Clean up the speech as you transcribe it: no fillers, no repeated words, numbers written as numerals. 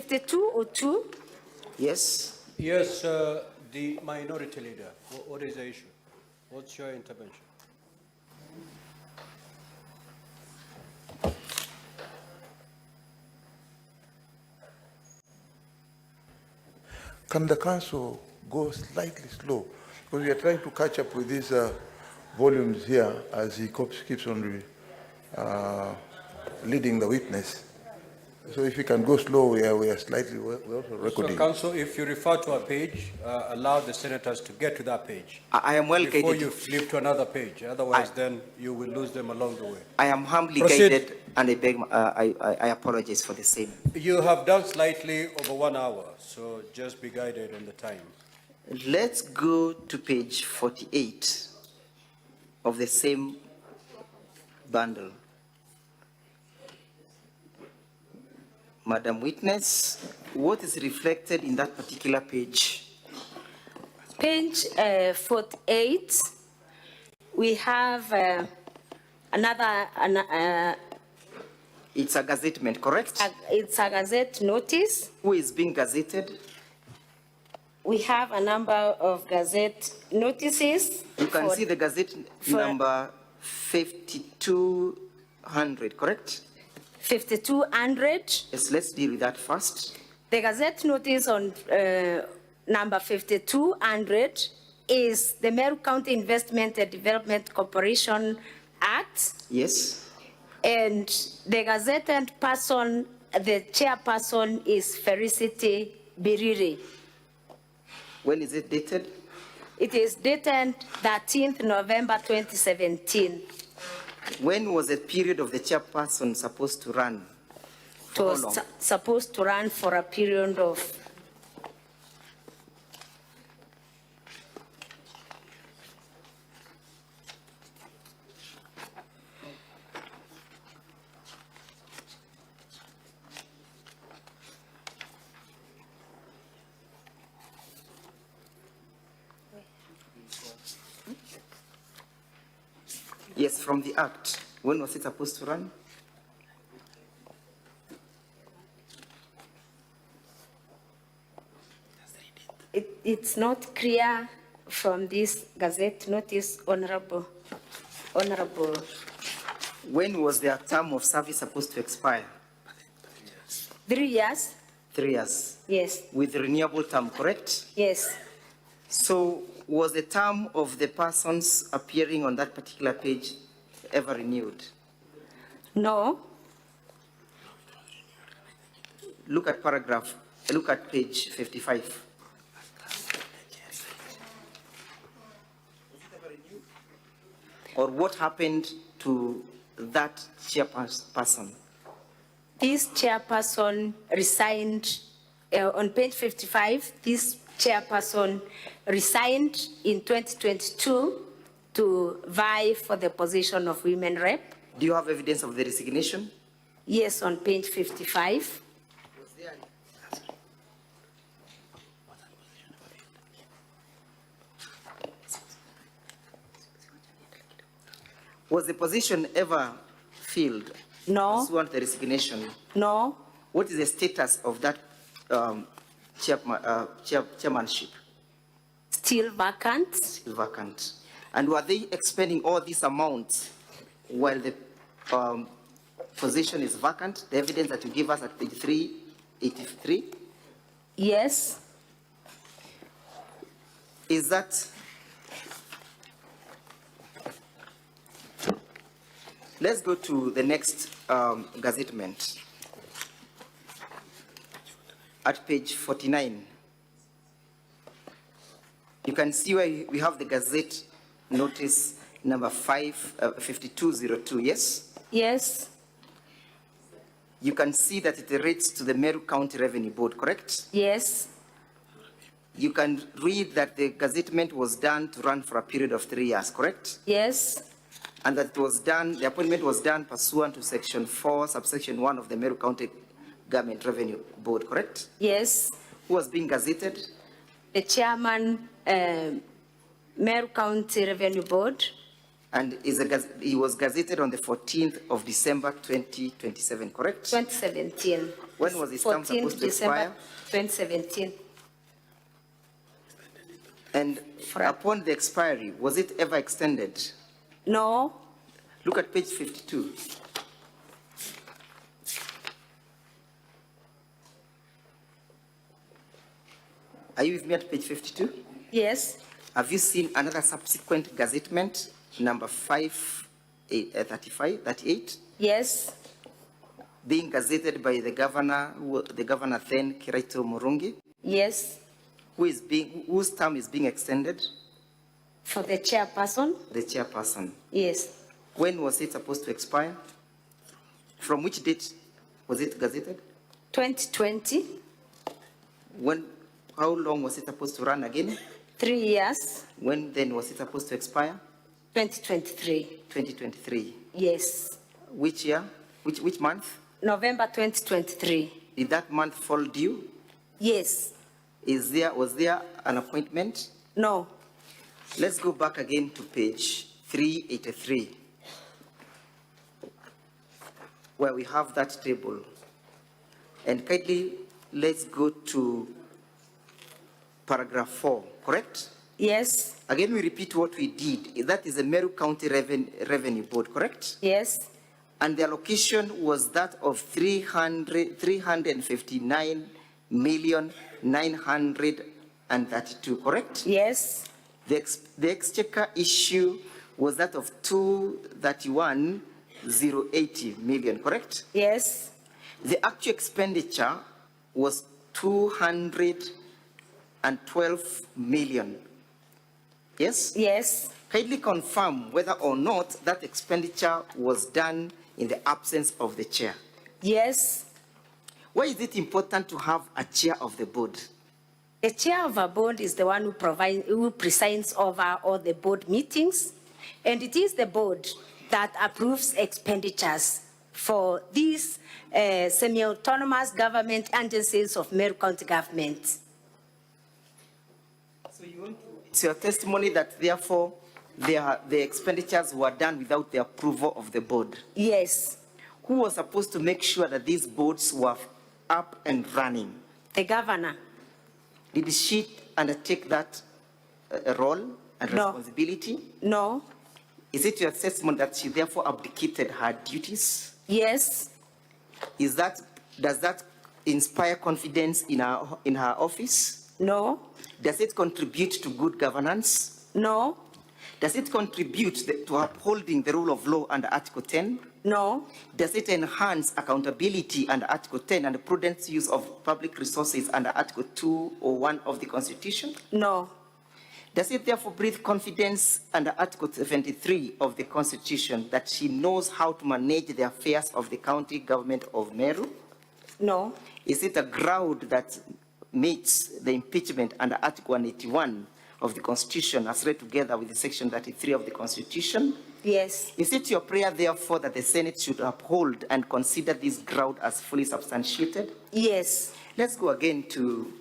5202. Yes. Yes, the minority leader, what is the issue? What's your intervention? Can the council go slightly slow? Because we are trying to catch up with these volumes here as he keeps on leading the witness. So if you can go slow, we are slightly, we're also recording. So, Council, if you refer to a page, allow the senators to get to that page. I am well before guided. You flip to another page. Otherwise, then you will lose them along the way. I am humbly Proceed. guided, and I beg, I apologize for the same. You have done slightly over 1 hour, so just be guided on the time. Let's go to page 48 of the same bundle. Madam Witness, what is reflected in that particular page? Page 48, we have It's a gazettement, correct? It's a gazette notice. Who is being gazetted? We have a number of gazette notices. You can see the gazette number 5200, correct? 5200. Yes, let's deal with that first. The gazette notice on number 5200 is the Meru County Investment and Development Corporation Act. Yes. And the gazetted person, the chairperson is Felicity Biriri. When is it dated? It is dated 13th November 2017. When was the period of the chairperson supposed to run? It was supposed to run for a period of Yes, from the Act. When was it supposed to run? It's not clear from this gazette notice, Honorable. When was their term of service supposed to expire? 3 years? 3 years. Yes. With renewable term, correct? Yes. So was the term of the persons appearing on that particular page ever renewed? No. Look at page 55. Or what happened to that chairperson? This chairperson resigned on page 55. This chairperson resigned in 2022 to vie for the position of women rep. Do you have evidence of the resignation? Yes, on page 55. Was the position ever filled? No. Pursuant to the resignation? No. What is the status of that chairmanship? Still vacant. Still vacant. And were they expending all these amounts while the position is vacant? The evidence that you give us at page 383? Yes. Is that... Let's go to the next gazettement. At page 49. You can see where we have the gazette notice number 5202, yes? Yes. You can see that it relates to the Meru County Revenue Board, correct? Yes. You can read that the gazettement was done to run for a period of 3 years, correct? Yes. And that it was done, the appointment was done pursuant to section 4, subsection 1 of the Meru County Government Revenue Board, correct? Yes. Who was being gazetted? The chairman, Meru County Revenue Board. And he was gazetted on the 14th of December 2027, correct? 2017. When was his term 14 supposed to December expire? 2017. And upon the expiry, was it ever extended? No, Look at page 52. Are you with me at page 52? yes, Have you seen another subsequent gazettement, number 38, yes, being gazetted by the governor then, Kiraito Murungi, yes, whose term is being extended? for the chairperson, The chairperson. yes. When was it supposed to expire? From which date was it gazetted? 2020, How long was it supposed to run again? 3 years, When then was it supposed to expire? 2023, 2023. yes. Which year? Which month? November 2023, Did that month fall due? yes, Was there an appointment? no, Let's go back again to page 383, where we have that table. And kindly, let's go to paragraph 4, correct? yes, Again, we repeat what we did. That is the Meru County Revenue Board, correct? yes, And the allocation was that of 359,932,000, correct? yes, The exchequer issue was that of 231,080 million, correct? yes, The actual expenditure was 212 million. Yes? yes. Kindly confirm whether or not that expenditure was done in the absence of the chair. Yes, Why is it important to have a chair of the board? the chair of a board is the one who presides over all the board meetings, and it is the board that approves expenditures for these semi-autonomous government agencies of Meru County government. So it's your testimony that therefore the expenditures were done without the approval of the board. Yes, Who was supposed to make sure that these boards were up and running? the governor, Did she undertake that role and No. responsibility? no, Is it your testimony that she therefore abdicated her duties? yes, Does that inspire confidence in her office? no, Does it contribute to good governance? no, Does it contribute to upholding the rule of law under Article 10? no, Does it enhance accountability under Article 10 and the prudent use of public resources under Article 201 of the Constitution? no, Does it therefore breathe confidence under Article 73 of the Constitution that she knows how to manage the affairs of the county government of Meru? no, Is it a ground that meets the impeachment under Article 181 of the Constitution as read together with the Section 33 of the Constitution? yes, Is it your prayer, therefore, that the Senate should uphold and consider this ground as fully substantiated? yes, Let's go again to